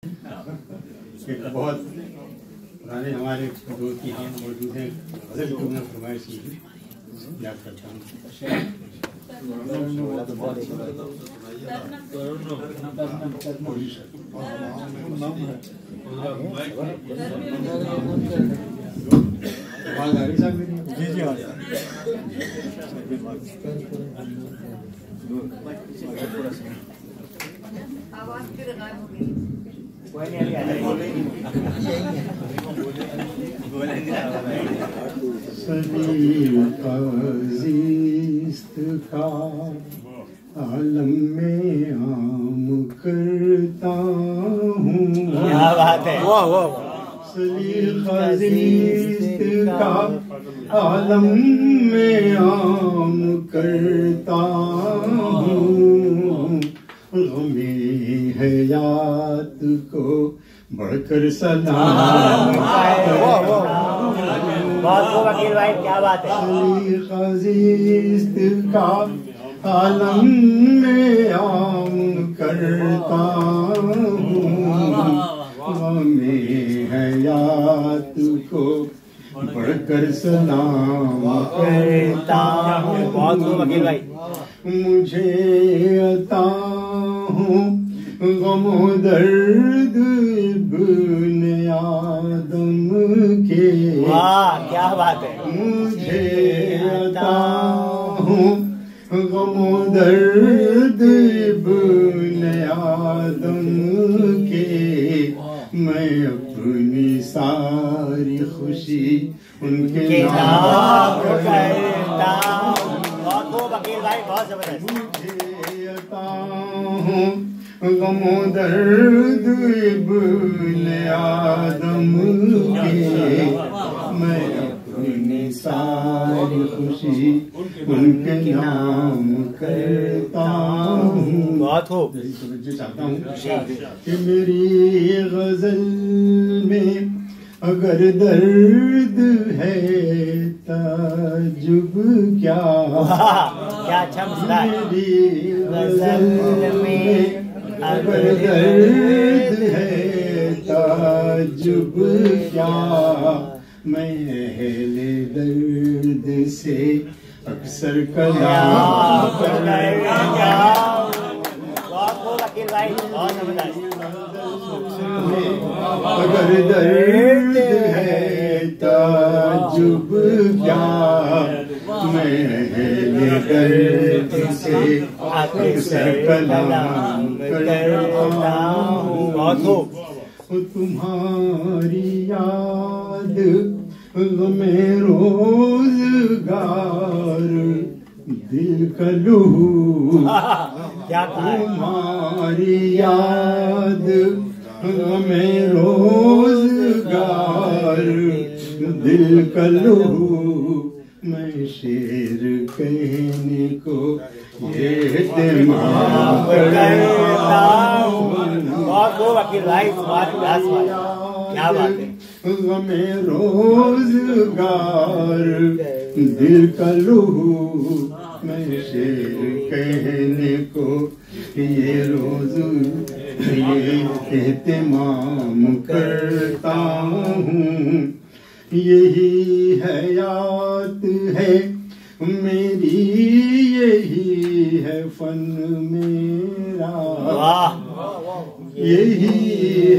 एक बहुत पुराने हमारे दोस्त की यहाँ मौजूद हैं, गजल की उन्होंने फरमाइश की थी, याद करता हूँ। जी जी आवाज फिर गायब हो गई। अज़ीज़ का आलम में आम करता हूँ। क्या बात है, वाह वाह। अज़ीज़ का आलम में आम करता हूँ। गमे हयात को बढ़कर सलाम वकील भाई, क्या बात है। अज़ीज़ का आलम में आम करता हूँ। गमे हयात को बढ़कर सलाम करता हूँ। बहुत वकील भाई। मुझे अता हूँ गमो दर्द इब्ने आदम के। वाह, क्या बात है। मुझे अता हूँ गमो दर्द इब्ने आदम के। मैं अपनी सारी खुशी उनके नाम करता हूँ। वकील भाई, बहुत जबरदस्त। मुझे अता हूँ गमो दर्द इब्ने आदम के। मैं अपनी सारी खुशी उनके नाम करता हूँ। बहुत हो। तवज्जो चाहता हूँ कि मेरी गजल में अगर दर्द है ताजुब क्या। क्या अच्छा मसला है। मेरी गजल में अगर दर्द है ताजुब क्या। मैं अहले दर्द से अक्सर कलाम करता हूँ। वकील भाई, बहुत जबरदस्त। अगर दर्द है ताजुब क्या। मैं अहले दर्द से अक्सर कलाम करता हूँ। बहुत हो। तुम्हारी याद में रोज़गार दिल का लहू। तुम्हारी याद में रोज़गार दिल का लहू। मैं शेर कहने को ये दिमाग करता हूँ। वकील भाई, क्या बात है। मैं रोज़गार दिल का लहू। मैं शेर कहने को ये रोज ये एहतिमाम करता हूँ। यही हयात है मेरी, यही है फन मेरा। यही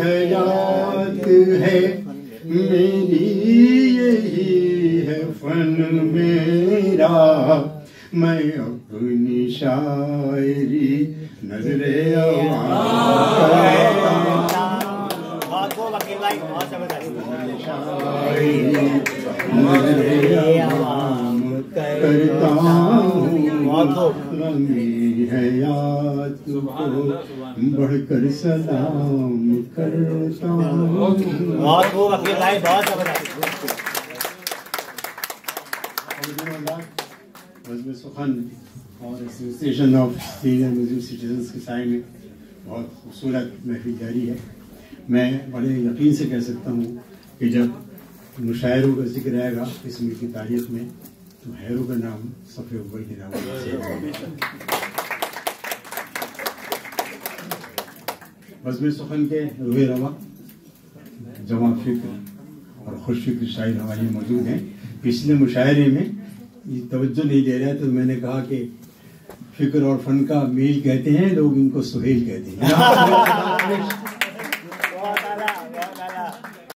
हयात है मेरी, यही है फन मेरा। मैं अपनी शायरी नजरे करता हूँ। हयात को बढ़कर सलाम करता हूँ। सुखन और association of senior music citizens के साइड में बहुत खूबसूरत महफिल जारी है। मैं बड़े यकीन से कह सकता हूँ कि जब मुशायरों का जिक्र आएगा इस मुल्क की तारीख में तो हैरू का नाम सफ़े अव्वल के नाम से। बज़्म सुखन के रूहे रवा जमा फिक्र और खुश फिक्र शायर हमारे मौजूद हैं। पिछले मुशायरे में ये तवज्जो नहीं दे रहा है, तो मैंने कहा कि फिक्र और फन का मेल कहते हैं लोग, इनको सुहेल कहते हैं।